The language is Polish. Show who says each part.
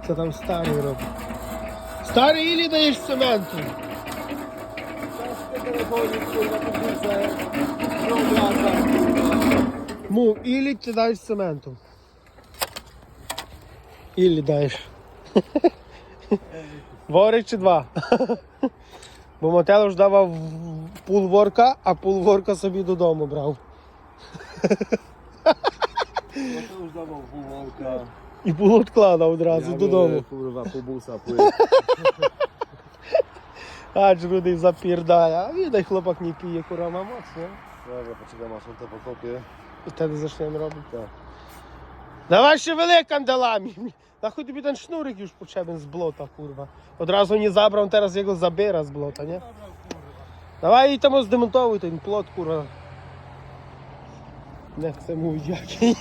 Speaker 1: Co tam stary robi? Stary, ile dajesz cementu? Mów, ile ty dajesz cementu? Ile dajesz? Worek czy dwa? Bo Mateusz dawał pół worka, a pół worka sobie do domu brał.
Speaker 2: Mateusz dawał pół worka.
Speaker 1: I pół odkładał od razu do domu.
Speaker 2: Kurwa, pół busa płynie.
Speaker 1: Acz Rudy zapierdala. Widać, chłopak nie pije, kurwa ma moc, nie?
Speaker 2: Dobra, poczekam aż on to pokopie.
Speaker 1: I wtedy zaczniemy robić.
Speaker 2: Tak.
Speaker 1: Dawaj się wyle kandelami. Na chuj тобі ten sznurek już potrzebny z blota, kurwa. Od razu nie zabrał, teraz jego zabiera z blota, nie? Dawaj i temu zdemontowuj ten plot, kurwa. Nie chcę mówić jaki.